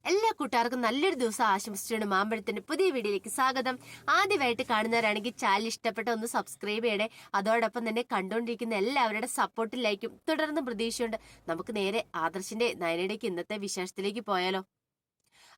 എല്ലാ കൂട്ടുകാർക്കും നല്ലൊരു ദിവസം ആശംസിച്ചുകൊണ്ട് മാമ്പഴത്തിന്റെ പുതിയ വീഡിയോയിലേക്ക് സ്വാഗതം. ആദ്യമായിട്ട് കാണുന്നവരാണെങ്കിൽ ചാനൽ ഇഷ്ടപ്പെട്ട ഒന്ന് സബ്സ്ക്രൈബ് ചെയ്യണേ. അതോടൊപ്പം തന്നെ കണ്ടുകൊണ്ടിരിക്കുന്ന എല്ലാവരുടെ സപ്പോർട്ടിലേക്കും തുടർന്ന് പ്രതീക്ഷയുണ്ട്. നമുക്ക് നേരെ ആദർശിന്റെ നയനയുടെക്ക് ഇന്നത്തെ വിശേഷത്തിലേക്ക് പോയാലോ.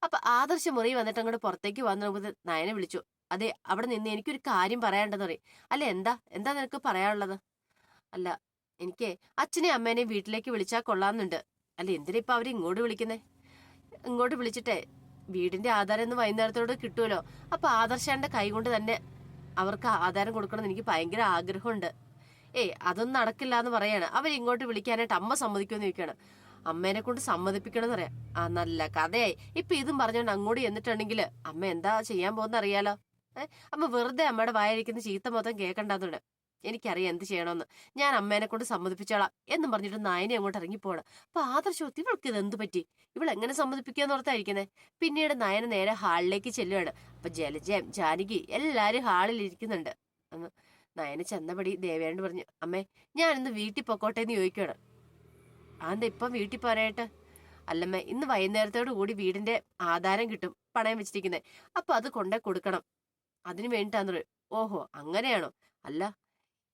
അപ്പൊ ആദർശ മുറി വന്നിട്ട് അങ്ങോട്ട് പുറത്തേക്ക് വന്നു നയനെ വിളിച്ചു. അതെ, അവിടെ നിന്ന് എനിക്കൊരു കാര്യം പറയാനുണ്ടെന്ന് പറയും. അല്ല, എന്താ എന്താ നിനക്ക് പറയാനുള്ളത്? അല്ല, എനിക്ക് അച്ഛനെയും അമ്മേനെയും വീട്ടിലേക്ക് വിളിച്ചാൽ കൊള്ളാമെന്നുണ്ട്. അല്ല, എന്തിനാ ഇപ്പൊ അവര് ഇങ്ങോട്ട് വിളിക്കുന്നേ? ഇങ്ങോട്ട് വിളിച്ചിട്ടേ വീടിന്റെ ആധാരം ഒന്ന് വൈകുന്നേരത്തോട് കിട്ടുമല്ലോ. അപ്പൊ ആദർശാന്റെ കൈ കൊണ്ട് തന്നെ അവർക്ക് ആധാരം കൊടുക്കണം എന്ന് എനിക്ക് ഭയങ്കര ആഗ്രഹമുണ്ട്. അതൊന്നും നടക്കില്ല എന്ന് പറയാണ്. അവരിങ്ങോട്ട് വിളിക്കാനായിട്ട് അമ്മ സമ്മതിക്കുമെന്ന് ചോദിക്കുകയാണ്. അമ്മേനെ കൊണ്ട് സമ്മതിപ്പിക്കണം എന്ന് പറയാം. ആ, നല്ല കഥയായി. ഇപ്പൊ ഇതും പറഞ്ഞോണ്ട് അങ്ങോട്ട് ചെന്നിട്ടുണ്ടെങ്കിൽ അമ്മ എന്താ ചെയ്യാൻ പോകുന്ന അറിയാലോ. അമ്മ വെറുതെ അമ്മയുടെ വായിരിക്കുന്ന ചീത്ത മൊത്തം കേൾക്കണ്ടെന്നുണ്ട്. എനിക്കറിയാം എന്ത് ചെയ്യണമെന്ന്. ഞാൻ അമ്മേനെ കൊണ്ട് സമ്മതിപ്പിച്ചോളാം എന്നും പറഞ്ഞിട്ട് നയനെ അങ്ങോട്ട് ഇറങ്ങിപ്പോണം. അപ്പൊ ആദർശോത്തി ഇവൾക്ക് ഇത് എന്ത് പറ്റി? ഇവളെങ്ങനെ സമ്മതിപ്പിക്കാന്ന് ഓർത്തായിരിക്കുന്നേ. പിന്നീട് നയന നേരെ ഹാളിലേക്ക് ചെല്ലുകയാണ്. അപ്പൊ ജലജയം ജാനകി എല്ലാരും ഹാളിൽ ഇരിക്കുന്നുണ്ട്. അന്ന് നയന ചെന്നപടി ദേവേണ്ട് പറഞ്ഞു, അമ്മേ ഞാൻ ഇന്ന് വീട്ടിൽ പൊക്കോട്ടെ എന്ന് ചോദിക്കുകയാണ്. അതെന്താ ഇപ്പം വീട്ടിൽ പോരായിട്ട്? അല്ലമ്മേ, ഇന്ന് വൈകുന്നേരത്തോടു കൂടി വീടിന്റെ ആധാരം കിട്ടും, പണയം വെച്ചിരിക്കുന്നത്. അപ്പൊ അത് കൊണ്ടേ കൊടുക്കണം. അതിന് വേണ്ടിട്ടാന്ന് പറയും. ഓഹോ, അങ്ങനെയാണോ? അല്ല,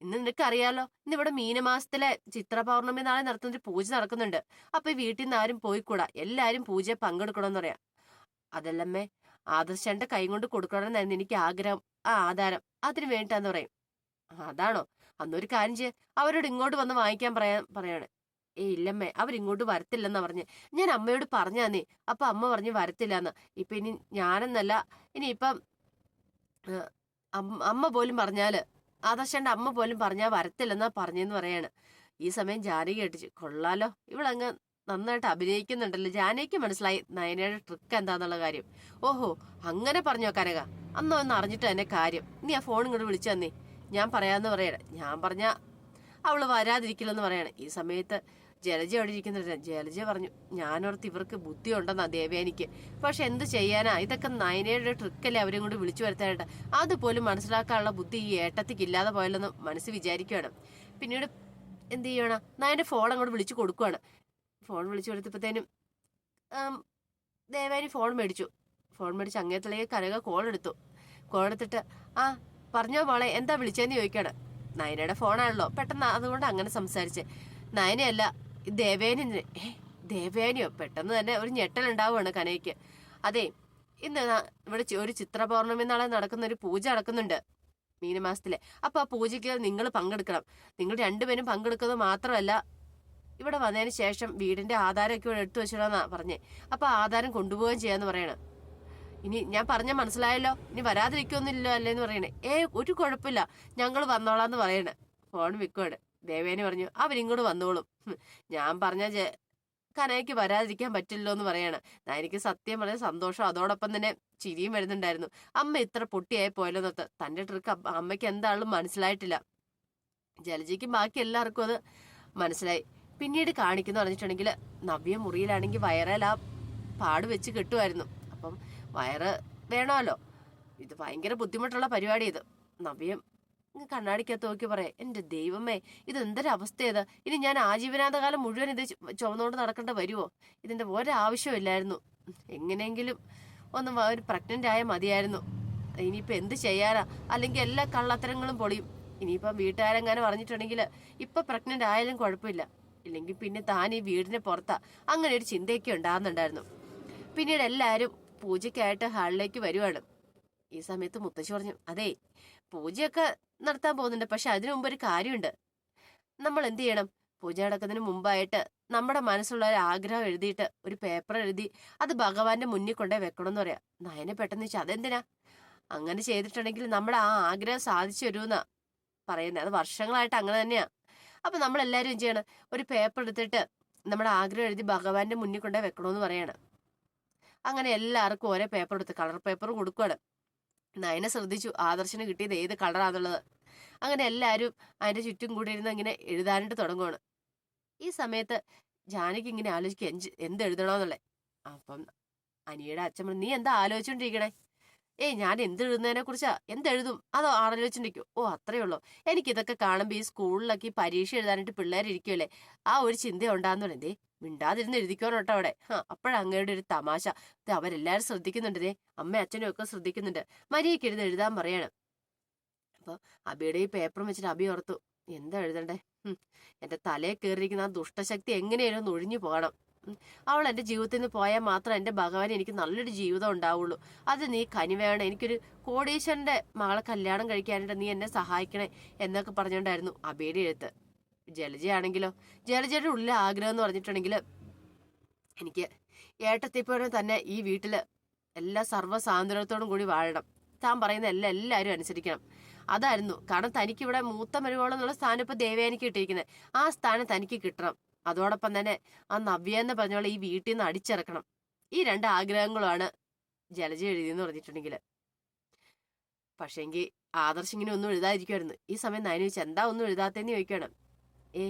ഇന്ന് നിനക്ക് അറിയാലോ, ഇന്ന് ഇവിടെ മീനമാസത്തിലെ ചിത്ര പൗർണമി നാളെ നടത്തുന്നൊരു പൂജ നടക്കുന്നുണ്ട്. അപ്പൊ ഈ വീട്ടിൽ നിന്ന് ആരും പോയിക്കൂടാ, എല്ലാരും പൂജയെ പങ്കെടുക്കണമെന്ന് പറയാം. അതല്ലമ്മേ, ആദർശന്റെ കൈ കൊണ്ട് കൊടുക്കണമെന്നായിരുന്നു എനിക്ക് ആഗ്രഹം. ആ ആധാരം അതിന് വേണ്ടിട്ടാന്ന് പറയും. അതാണോ? അന്നൊരു കാര്യം ചെയ്യ, അവരോട് ഇങ്ങോട്ട് വന്ന് വാങ്ങിക്കാൻ പറയാണ്. ഇല്ലമ്മേ, അവരിങ്ങോട്ട് വരത്തില്ലെന്നാ പറഞ്ഞ്. ഞാൻ അമ്മയോട് പറഞ്ഞാന്നേ. അപ്പൊ അമ്മ പറഞ്ഞു വരത്തില്ലെന്ന്. ഇപ്പൊ ഇനി ഞാനെന്നല്ല, ഇനിയിപ്പം അമ്മ പോലും പറഞ്ഞാല്, ആദർശന്റെ അമ്മ പോലും പറഞ്ഞാൽ വരത്തില്ലെന്നാ പറഞ്ഞെന്ന് പറയാണ്. ഈ സമയം ജാനകി കേട്ടിച്ച്, കൊള്ളാലോ, ഇവളങ്ങ് നന്നായിട്ട് അഭിനയിക്കുന്നുണ്ടല്ലോ. ജാനകിക്ക് മനസ്സിലായി നയനയുടെ ട്രിക്ക് എന്താന്നുള്ള കാര്യം. ഓഹോ, അങ്ങനെ പറഞ്ഞോ കനക? അന്നോ ഒന്ന് അറിഞ്ഞിട്ട് തന്നെ കാര്യം. നീ ആ ഫോൺ ഇങ്ങോട്ട് വിളിച്ചു തന്നേ, ഞാൻ പറയാന്ന് പറയണേ. ഞാൻ പറഞ്ഞ അവള് വരാതിരിക്കില്ലെന്ന് പറയാണ്. ഈ സമയത്ത് ജലജ അവിടെ ഇരിക്കുന്നുണ്ട്. ജലജ പറഞ്ഞു, ഞാനോർത്ത് ഇവർക്ക് ബുദ്ധി ഉണ്ടെന്നാ ദേവേനിക്ക്. പക്ഷെ എന്ത് ചെയ്യാനാ, ഇതൊക്കെ നയനയുടെ ട്രിക്കല്ലേ അവരെ കൊണ്ട് വിളിച്ചു വരുത്താനായിട്ട്. അതുപോലും മനസ്സിലാക്കാനുള്ള ബുദ്ധി ഈ ഏട്ടത്തിക്ക് ഇല്ലാതെ പോയല്ലെന്ന് മനസ്സ് വിചാരിക്കുകയാണ്. പിന്നീട് എന്ത് ചെയ്യണം, നയന്റെ ഫോൺ അങ്ങോട്ട് വിളിച്ചു കൊടുക്കുകയാണ്. ഫോൺ വിളിച്ചു കൊടുത്തപ്പോഴത്തേനും ദേവേനി ഫോൺ മേടിച്ചു. ഫോൺ മേടിച്ച് അങ്ങേത്തിലേക്ക് കനക കോൾ എടുത്തു. കോൾ എടുത്തിട്ട്, ആ പറഞ്ഞോ മോളെ, എന്താ വിളിച്ചതെന്ന് ചോദിക്കുകയാണ്. നയനയുടെ ഫോണാണല്ലോ, പെട്ടെന്ന് അതുകൊണ്ട് അങ്ങനെ സംസാരിച്ച്. നയനയല്ല, ദേവേനി. ദേവേനിയോ? പെട്ടെന്ന് തന്നെ ഒരു ഞെട്ടലുണ്ടാവുകയാണ് കനയ്ക്ക്. അതെ, ഇന്ന് ഇവിടെ ഒരു ചിത്ര പൗർണമി നാളെ നടക്കുന്ന ഒരു പൂജ നടക്കുന്നുണ്ട് മീനമാസത്തിലെ. അപ്പൊ ആ പൂജയ്ക്ക് നിങ്ങൾ പങ്കെടുക്കണം. നിങ്ങൾ രണ്ടുപേരും പങ്കെടുക്കുന്നത് മാത്രമല്ല, ഇവിടെ വന്നതിന് ശേഷം വീടിന്റെ ആധാരമൊക്കെ ഇവിടെ എടുത്തു വെച്ചിടാന്നാ പറഞ്ഞേ. അപ്പൊ ആധാരം കൊണ്ടുപോവുകയും ചെയ്യാന്ന് പറയണം. ഇനി ഞാൻ പറഞ്ഞ മനസ്സിലായല്ലോ, ഇനി വരാതിരിക്കൊന്നുമില്ലോ അല്ലേന്ന് പറയണേ. ഒരു കുഴപ്പമില്ല, ഞങ്ങൾ വന്നോളാന്ന് പറയണേ. ഫോൺ വിൽക്കുവാണ്. ദേവേനി പറഞ്ഞു, അവരിങ്ങോട്ട് വന്നോളും. ഞാൻ പറഞ്ഞ കനയ്ക്ക് വരാതിരിക്കാൻ പറ്റില്ലോ എന്ന് പറയാണ്. എനിക്ക് സത്യം പറഞ്ഞ സന്തോഷം, അതോടൊപ്പം തന്നെ ചിരിയും വരുന്നുണ്ടായിരുന്നു. അമ്മ ഇത്ര പൊട്ടിയായി പോയല്ലോന്നൊത്ത്. തന്റെ ട്രിക്ക് അമ്മയ്ക്ക് എന്താണെങ്കിലും മനസ്സിലായിട്ടില്ല. ജലജയ്ക്കും ബാക്കി എല്ലാവർക്കും അത് മനസ്സിലായി. പിന്നീട് കാണിക്കുന്നു പറഞ്ഞിട്ടുണ്ടെങ്കിൽ, നവ്യ മുറിയിലാണെങ്കിൽ വയറേൽ ആ പാട് വെച്ച് കെട്ടുമായിരുന്നു. അപ്പം വയറ് വേണമല്ലോ. ഇത് ഭയങ്കര ബുദ്ധിമുട്ടുള്ള പരിപാടി. ഇത് നവ്യം കണ്ണാടിക്കകത്ത് നോക്കി പറയാം, എന്റെ ദൈവമേ, ഇത് എന്തൊരവസ്ഥ ഇത്. ഇനി ഞാൻ ആജീവനാന്തകാലം മുഴുവൻ ഇത് ചുമന്നുകൊണ്ട് നടക്കേണ്ട വരുമോ? ഇതിന്റെ ഒരാവശ്യമില്ലായിരുന്നു. എങ്ങനെയെങ്കിലും ഒന്ന് ഒരു പ്രഗ്നന്റ് ആയ മതിയായിരുന്നു. ഇനിയിപ്പോ എന്ത് ചെയ്യാനാ? അല്ലെങ്കിൽ എല്ലാ കള്ളത്തരങ്ങളും പൊളിയും. ഇനിയിപ്പം വീട്ടുകാരെങ്ങനെ പറഞ്ഞിട്ടുണ്ടെങ്കിൽ ഇപ്പൊ പ്രഗ്നന്റ് ആയാലും കുഴപ്പമില്ല, ഇല്ലെങ്കിൽ പിന്നെ താൻ ഈ വീടിന് പുറത്താ. അങ്ങനെ ഒരു ചിന്തയൊക്കെ ഉണ്ടാകുന്നുണ്ടായിരുന്നു. പിന്നീട് എല്ലാവരും പൂജയ്ക്കായിട്ട് ഹാളിലേക്ക് വരുവാണ്. ഈ സമയത്ത് മുത്തശ്ശി പറഞ്ഞു, അതെ, പൂജയൊക്കെ നടത്താൻ പോകുന്നുണ്ട്. പക്ഷെ അതിനു മുമ്പ് ഒരു കാര്യമുണ്ട്. നമ്മൾ എന്ത് ചെയ്യണം? പൂജ നടക്കുന്നതിന് മുമ്പായിട്ട് നമ്മുടെ മനസ്സുള്ള ഒരു ആഗ്രഹം എഴുതിയിട്ട് ഒരു പേപ്പർ എഴുതി അത് ഭഗവാന്റെ മുന്നിൽ കൊണ്ടേ വെക്കണം എന്ന് പറയാം. നയനെ പെട്ടെന്ന് വെച്ചാൽ, അതെന്തിനാ? അങ്ങനെ ചെയ്തിട്ടുണ്ടെങ്കിൽ നമ്മുടെ ആ ആഗ്രഹം സാധിച്ചു വരുമെന്നാ പറയുന്നത്. അത് വർഷങ്ങളായിട്ട് അങ്ങനെ തന്നെയാ. അപ്പൊ നമ്മൾ എല്ലാവരും എന്ത് ചെയ്യണം? ഒരു പേപ്പർ എടുത്തിട്ട് നമ്മുടെ ആഗ്രഹം എഴുതി ഭഗവാന്റെ മുന്നിൽ കൊണ്ടേ വെക്കണമെന്ന് പറയണം. അങ്ങനെ എല്ലാവർക്കും ഓരോ പേപ്പർ എടുത്ത് കളർ പേപ്പർ കൊടുക്കുകയാണ്. നയനെ ശ്രദ്ധിച്ചു ആദർശന് കിട്ടിയത് ഏത് കളറാന്നുള്ളത്. അങ്ങനെ എല്ലാവരും അതിന്റെ ചുറ്റും കൂടി ഇരുന്ന് ഇങ്ങനെ എഴുതാനായിട്ട് തുടങ്ങുവാണ്. ഈ സമയത്ത് ജാനകി ഇങ്ങനെ ആലോചിക്കുക എന്ത് എഴുതണോന്നുള്ളേ. അപ്പം അനിയുടെ അച്ഛൻ പറഞ്ഞു, നീ എന്താ ആലോചിച്ചോണ്ടിരിക്കണേ? ഞാൻ എന്ത് എഴുതുന്നതിനെ കുറിച്ചാ? എന്തെഴുതും അതോ ആലോചിച്ചിരിക്കും? ഓ, അത്രേ ഉള്ളൂ. എനിക്കിതൊക്കെ കാണുമ്പോൾ ഈ സ്കൂളിലൊക്കെ ഈ പരീക്ഷ എഴുതാനായിട്ട് പിള്ളേരിയ്ക്കുമല്ലേ, ആ ഒരു ചിന്ത ഉണ്ടാകുന്നു. എന്തേ മിണ്ടാതിരുന്ന് എഴുതിക്കോണം കേട്ടോ അവിടെ. അപ്പോഴങ്ങയുടെ ഒരു തമാശ. അവരെല്ലാരും ശ്രദ്ധിക്കുന്നുണ്ട്, ദേ അമ്മ അച്ഛനും ഒക്കെ ശ്രദ്ധിക്കുന്നുണ്ട്. മരിയയ്ക്ക് ഇരുന്ന് എഴുതാൻ പറയാണ്. അപ്പൊ അബിയുടെ ഈ പേപ്പറും വെച്ചിട്ട് അബി ഓർത്തു, എന്താ എഴുതണ്ടേ? എന്റെ തലയെ കയറിയിരിക്കുന്ന ആ ദുഷ്ടശക്തി എങ്ങനെയാലും ഒന്ന് ഒഴിഞ്ഞു പോകണം. അവൾ എന്റെ ജീവിതത്തിൽ നിന്ന് പോയാൽ മാത്രം എന്റെ ഭഗവാൻ എനിക്ക് നല്ലൊരു ജീവിതം ഉണ്ടാവുള്ളൂ. അത് നീ കനിവേണം, എനിക്കൊരു കോടീശ്വരന്റെ മകളെ കല്യാണം കഴിക്കാനായിട്ട് നീ എന്നെ സഹായിക്കണേ എന്നൊക്കെ പറഞ്ഞുകൊണ്ടായിരുന്നു അബിയുടെ എഴുത്ത്. ജലജയാണെങ്കിലോ, ജലജയുടെ ഉള്ളിലെ ആഗ്രഹം എന്ന് പറഞ്ഞിട്ടുണ്ടെങ്കിൽ, എനിക്ക് ഏട്ടത്തിപ്പോഴും തന്നെ ഈ വീട്ടില് എല്ലാ സർവ്വ സ്വാതന്ത്ര്യത്തോടും കൂടി വാഴണം. താൻ പറയുന്ന എല്ലാവരും അനുസരിക്കണം. അതായിരുന്നു. കാരണം തനിക്കിവിടെ മൂത്ത മരുമോളം എന്നുള്ള സ്ഥാനം ഇപ്പൊ ദേവയാനിക്ക് കിട്ടിയിരിക്കുന്നത്. ആ സ്ഥാനം തനിക്ക് കിട്ടണം. അതോടൊപ്പം തന്നെ ആ നവ്യ എന്ന് പറഞ്ഞോളെ ഈ വീട്ടിൽ നിന്ന് അടിച്ചിറക്കണം. ഈ 2 ആഗ്രഹങ്ങളുമാണ് ജലജ എഴുതിയെന്ന് പറഞ്ഞിട്ടുണ്ടെങ്കിൽ. പക്ഷേങ്കിൽ ആദർശ് ഇങ്ങനെ ഒന്നും എഴുതാതിരിക്കുമായിരുന്നു. ഈ സമയം നയന ചോദിച്ചു, എന്താ ഒന്നും എഴുതാത്തേന്ന് ചോദിക്കണം.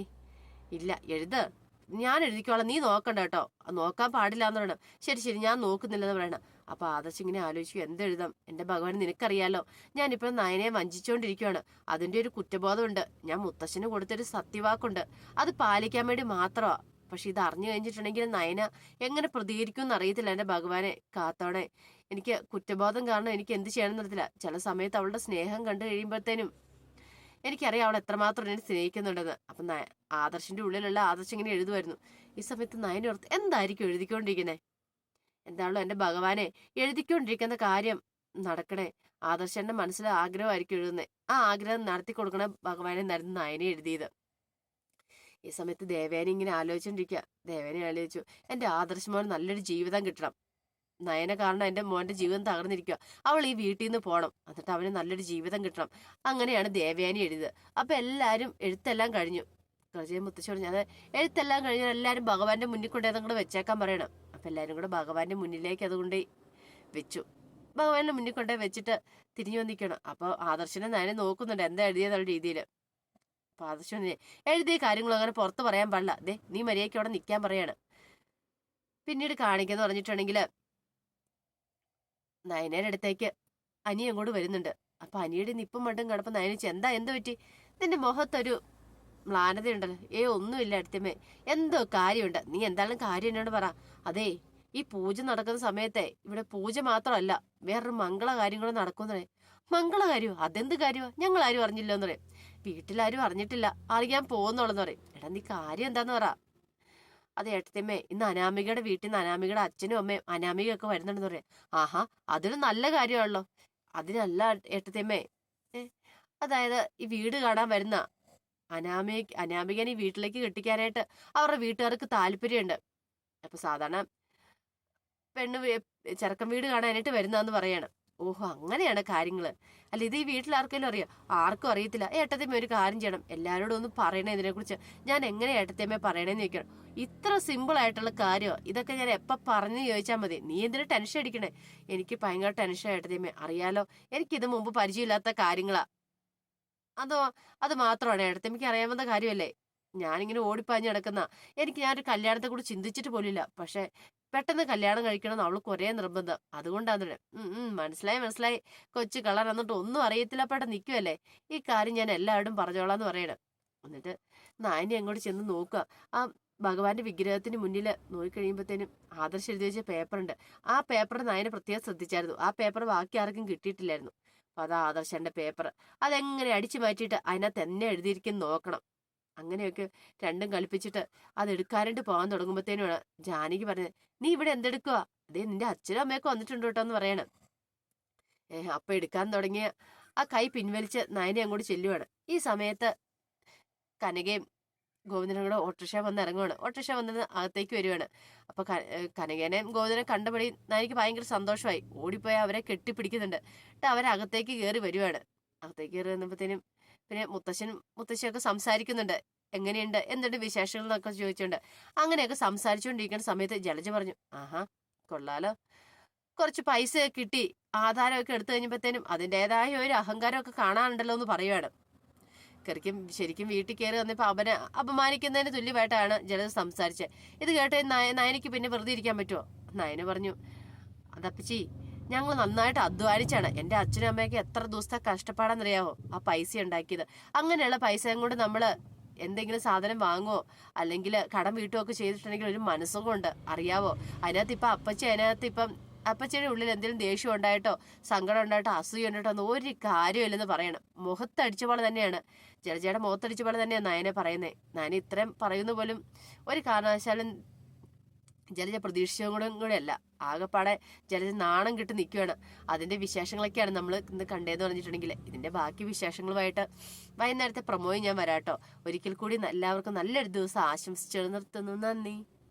ഇല്ല എഴുത്, ഞാൻ എഴുതിക്കോളാം, നീ നോക്കണ്ട കേട്ടോ, നോക്കാൻ പാടില്ല എന്ന് പറയണം. ശരി ഞാൻ നോക്കുന്നില്ലെന്ന് പറയണം. അപ്പൊ ആദർശ് ഇങ്ങനെ ആലോചിച്ചു, എന്തെഴുതാം? എന്റെ ഭഗവാൻ നിനക്കറിയാലോ, ഞാനിപ്പോൾ നയനയെ വഞ്ചിച്ചുകൊണ്ടിരിക്കുകയാണ്. അതിന്റെ ഒരു കുറ്റബോധമുണ്ട്. ഞാൻ മുത്തശ്ശന് കൊടുത്തൊരു സത്യവാക്കുണ്ട്, അത് പാലിക്കാൻ വേണ്ടി മാത്രമാ. പക്ഷെ ഇത് അറിഞ്ഞു കഴിഞ്ഞിട്ടുണ്ടെങ്കിൽ നയന എങ്ങനെ പ്രതികരിക്കും എന്ന് അറിയത്തില്ല. എന്റെ ഭഗവാനെ കാത്തോടെ. എനിക്ക് കുറ്റബോധം കാരണം എനിക്ക് എന്ത് ചെയ്യണമെന്ന് അറിയത്തില്ല. ചില സമയത്ത് അവളുടെ സ്നേഹം കണ്ടു കഴിയുമ്പോഴത്തേനും എനിക്കറിയാം അവൾ എത്രമാത്രം എന്നെ സ്നേഹിക്കുന്നുണ്ടെന്ന്. അപ്പൊ ആദർശിന്റെ ഉള്ളിലുള്ള ആദർശം ഇങ്ങനെ എഴുതുമായിരുന്നു. ഈ സമയത്ത് നയന ഓർത്ത്, എന്തായിരിക്കും എഴുതിക്കൊണ്ടിരിക്കുന്നത്? എന്താണല്ലോ എന്റെ ഭഗവാനെ, എഴുതിക്കൊണ്ടിരിക്കുന്ന കാര്യം നടക്കണേ. ആദർശന്റെ മനസ്സിലെ ആഗ്രഹമായിരിക്കും എഴുതുന്നത്. ആ ആഗ്രഹം നടത്തി കൊടുക്കണ ഭഗവാനെ എന്നായിരുന്നു നയനെ എഴുതിയത്. ഈ സമയത്ത് ദേവേനെ ഇങ്ങനെ ആലോചിച്ചോണ്ടിരിക്കുക. ദേവേനെ ആലോചിച്ചു, എന്റെ ആദർശ് മോൻ നല്ലൊരു ജീവിതം കിട്ടണം. നയന കാരണം എന്റെ മോന്റെ ജീവിതം തകർന്നിരിക്കുക. അവൾ ഈ വീട്ടിൽ നിന്ന് പോകണം, എന്നിട്ട് അവന് നല്ലൊരു ജീവിതം കിട്ടണം. അങ്ങനെയാണ് ദേവയാനി എഴുതിയത്. അപ്പൊ എല്ലാരും എഴുത്തെല്ലാം കഴിഞ്ഞു. മുത്തശ്ശോട് ഞാൻ എഴുത്തെല്ലാം കഴിഞ്ഞാൽ എല്ലാരും ഭഗവാന്റെ മുന്നിൽ കൊണ്ടേ അതങ്ങോട്ട് വെച്ചേക്കാൻ പറയണം. അപ്പൊ എല്ലാരും കൂടെ ഭഗവാന്റെ മുന്നിലേക്ക് അതുകൊണ്ട് വെച്ചു. ഭഗവാന്റെ മുന്നിൽ കൊണ്ടേ വെച്ചിട്ട് തിരിഞ്ഞു വന്നിക്കണം. അപ്പൊ ആദർശനെ നയനെ നോക്കുന്നുണ്ട് എന്താ എഴുതിയെന്നുള്ള രീതിയിൽ. അപ്പൊ ആദർശൻ എഴുതിയ കാര്യങ്ങളും അങ്ങനെ പുറത്ത് പറയാൻ പാടില്ല, ദേ നീ മര്യാദയ്ക്ക് അവിടെ നിൽക്കാൻ പറയാണ്. പിന്നീട് കാണിക്കാന്ന് പറഞ്ഞിട്ടുണ്ടെങ്കിൽ നയനയുടെ അടുത്തേക്ക് അനി അങ്ങോട്ട് വരുന്നുണ്ട്. അപ്പൊ അനിയുടെ നിപ്പും മണ്ടും കണ്ടപ്പോ നയനിച്ച്, എന്ത് പറ്റി? നിന്റെ മുഖത്തൊരു മ്ലാനതയുണ്ടല്ലോ. ഒന്നുമില്ല അടുത്തമ്മേ, എന്തോ കാര്യമുണ്ട്. നീ എന്തായാലും കാര്യം എന്നോട് പറ. അതേ, ഈ പൂജ നടക്കുന്ന സമയത്തെ ഇവിടെ പൂജ മാത്രമല്ല വേറൊരു മംഗള കാര്യം കൂടെ നടക്കുന്നേ. മംഗളകാര്യമോ? അതെന്ത് കാര്യമോ? ഞങ്ങൾ ആരും അറിഞ്ഞില്ലോ എന്ന് പറയും. വീട്ടിലാരും അറിഞ്ഞിട്ടില്ല, അറിയാൻ പോകുന്നുള്ളെന്ന് പറയും. എടാ നീ കാര്യം എന്താന്ന് പറ. അതെ ഏട്ടത്തിയമ്മേ, ഇന്ന് അനാമികയുടെ വീട്ടിൽ നിന്ന് അനാമികയുടെ അച്ഛനും അമ്മയും അനാമികയൊക്കെ വരുന്നുണ്ടെന്ന് പറയാം. ആഹാ, അതൊരു നല്ല കാര്യമാണല്ലോ. അതിനല്ല ഏട്ടത്തിയമ്മേ, അതായത് ഈ വീട് കാണാൻ വരുന്ന അനാമികനെ ഈ വീട്ടിലേക്ക് കെട്ടിക്കാനായിട്ട് അവരുടെ വീട്ടുകാർക്ക് താല്പര്യമുണ്ട്. അപ്പൊ സാധാരണ ചെറുക്കൻ വീട് കാണാനായിട്ട് വരുന്നതെന്ന് പറയാണ്. ഓഹോ, അങ്ങനെയാണ് കാര്യങ്ങള്. അല്ല, ഇത് ഈ വീട്ടിൽ ആർക്കെങ്കിലും അറിയാം? ആർക്കും അറിയത്തില്ല. ഏട്ടത്തിയമ്മ ഒരു കാര്യം ചെയ്യണം, എല്ലാവരോടും ഒന്ന് പറയണേ ഇതിനെ കുറിച്ച്. ഞാൻ എങ്ങനെ ഏട്ടത്തിയമ്മ പറയണേന്ന് ചോദിക്കണം. ഇത്ര സിമ്പിൾ ആയിട്ടുള്ള കാര്യമോ ഇതൊക്കെ? ഞാൻ എപ്പ പറഞ്ഞു ചോദിച്ചാൽ മതി. നീ എന്തിനു ടെൻഷൻ അടിക്കണേ? എനിക്ക് ഭയങ്കര ടെൻഷൻ ഏട്ടത്തിയമ്മ, അറിയാലോ. എനിക്കിത് മുമ്പ് പരിചയമില്ലാത്ത കാര്യങ്ങളാ. അത് മാത്രമാണ് ഏട്ടത്തിയമ്മയ്ക്ക് അറിയാവുന്ന കാര്യമല്ലേ. ഞാനിങ്ങനെ ഓടിപ്പാഞ്ഞ് കിടക്കുന്ന, ഞാനൊരു കല്യാണത്തെ കൂടി ചിന്തിച്ചിട്ട് പോലില്ല. പക്ഷെ പെട്ടെന്ന് കല്യാണം കഴിക്കണം അവൾക്ക് ഒരേ നിർബന്ധം. അതുകൊണ്ടാണ്. മനസ്സിലായി. കൊച്ചു കളർ എന്നിട്ട് ഒന്നും അറിയത്തില്ല പെട്ടെന്ന് നിൽക്കുമല്ലേ. ഈ കാര്യം ഞാൻ എല്ലാവരോടും പറഞ്ഞോളാന്ന് പറയണം. എന്നിട്ട് നായനെ അങ്ങോട്ട് ചെന്ന് നോക്കുക. ആ ഭഗവാന്റെ വിഗ്രഹത്തിന് മുന്നിൽ നോക്കിക്കഴിയുമ്പോഴത്തേനും ആദർശ് എഴുതി വെച്ച പേപ്പറുണ്ട്. ആ പേപ്പർ നായനെ പ്രത്യേകം ശ്രദ്ധിച്ചായിരുന്നു. ആ പേപ്പർ ബാക്കി ആർക്കും കിട്ടിയിട്ടില്ലായിരുന്നു. അപ്പൊ അത് ആദർശന്റെ പേപ്പർ. അതെങ്ങനെ അടിച്ചു മാറ്റിയിട്ട് അതിനകത്ത് എന്നെ എഴുതിയിരിക്കും നോക്കണം. അങ്ങനെയൊക്കെ രണ്ടും കളിപ്പിച്ചിട്ട് അത് എടുക്കാനായിട്ട് പോകാൻ തുടങ്ങുമ്പോഴത്തേനുമാണ് ജാനകി പറഞ്ഞത്, നീ ഇവിടെ എന്തെടുക്കുക? അതേ നിന്റെ അച്ഛനും അമ്മയൊക്കെ വന്നിട്ടുണ്ട് കേട്ടോ എന്ന് പറയണം. അപ്പൊ എടുക്കാൻ തുടങ്ങിയ ആ കൈ പിൻവലിച്ച് നയനെ അങ്ങോട്ട് ചെല്ലുവാണ്. ഈ സമയത്ത് കനകയും ഗോവിന്ദനും കൂടെ ഓട്ടോറിക്ഷ വന്ന് ഇറങ്ങുവാണ്. ഓട്ടോറിക്ഷ വന്നത് അകത്തേക്ക് വരുവാണ്. അപ്പൊ കനകേനെയും ഗോവിന്ദനെ കണ്ടപടി നയനിക്ക് ഭയങ്കര സന്തോഷമായി. ഓടിപ്പോയി അവരെ കെട്ടിപ്പിടിക്കുന്നുണ്ട്. എന്നിട്ട് അവരകത്തേക്ക് കയറി വരുവാണ്. അകത്തേക്ക് കയറി വന്നപ്പോഴത്തേനും പിന്നെ മുത്തശ്ശിയൊക്കെ സംസാരിക്കുന്നുണ്ട്. എങ്ങനെയുണ്ട്, എന്തുണ്ട് വിശേഷങ്ങൾ എന്നൊക്കെ ചോദിച്ചുകൊണ്ട് അങ്ങനെയൊക്കെ സംസാരിച്ചുകൊണ്ടിരിക്കുന്ന സമയത്ത് ജലജ പറഞ്ഞു, ആഹാ കൊള്ളാലോ, കുറച്ച് പൈസ കിട്ടി, ആധാരമൊക്കെ എടുത്തു കഴിഞ്ഞപ്പോഴത്തേനും അതിൻ്റെതായ ഒരു അഹങ്കാരമൊക്കെ കാണാനുണ്ടല്ലോ എന്ന് പറയുവാണ്. ശരിക്കും വീട്ടിൽ കയറി വന്നപ്പോൾ അവനെ അപമാനിക്കുന്നതിന് തുല്യമായിട്ടാണ് ജലജ സംസാരിച്ചത്. ഇത് കേട്ട് നയനിക്ക് പിന്നെ വെറുതെ ഇരിക്കാൻ പറ്റുമോ? നയന പറഞ്ഞു, അതപ്പച്ചി ഞങ്ങൾ നന്നായിട്ട് അധ്വാനിച്ചാണ്. എൻ്റെ അച്ഛനും അമ്മയൊക്കെ എത്ര ദിവസത്തെ കഷ്ടപ്പാടാന്നറിയാവോ ആ പൈസ ഉണ്ടാക്കിയത്. അങ്ങനെയുള്ള പൈസയും കൊണ്ട് നമ്മൾ എന്തെങ്കിലും സാധനം വാങ്ങുവോ അല്ലെങ്കിൽ കടം വീട്ടുകയോ ഒക്കെ ചെയ്തിട്ടുണ്ടെങ്കിൽ ഒരു മനസ്സുകൊണ്ട് അറിയാവോ. അതിനകത്ത് ഇപ്പം ഇപ്പം അപ്പച്ചയുടെ ഉള്ളിൽ എന്തെങ്കിലും ദേഷ്യം ഉണ്ടായിട്ടോ സങ്കടം ഉണ്ടായിട്ടോ അസൂയ ഉണ്ടായിട്ടോ ഒന്നും ഒരു കാര്യമില്ലെന്ന് പറയണം. മുഖത്തടിച്ച പോലെ തന്നെയാണ്, ജലജയുടെ മുഖത്തടിച്ച പോലെ തന്നെയാണ് നയനെ പറയുന്നത്. നയന ഇത്രയും പറയുന്ന പോലും ഒരു കാരണവശാലും ജലജ പ്രതീക്ഷിച്ചതും കൂടെ അല്ല. ആകെപ്പാടെ ജലജ നാണം കിട്ടി നിൽക്കുകയാണ്. അതിന്റെ വിശേഷങ്ങളൊക്കെയാണ് നമ്മൾ ഇന്ന് കണ്ടതെന്ന് പറഞ്ഞിട്ടുണ്ടെങ്കിൽ ഇതിന്റെ ബാക്കി വിശേഷങ്ങളുമായിട്ട് വൈകുന്നേരത്തെ പ്രൊമോയും ഞാൻ വരാട്ടോ. ഒരിക്കൽ കൂടി എല്ലാവർക്കും നല്ലൊരു ദിവസം ആശംസിച്ചു നിർത്തുന്നു. നന്ദി.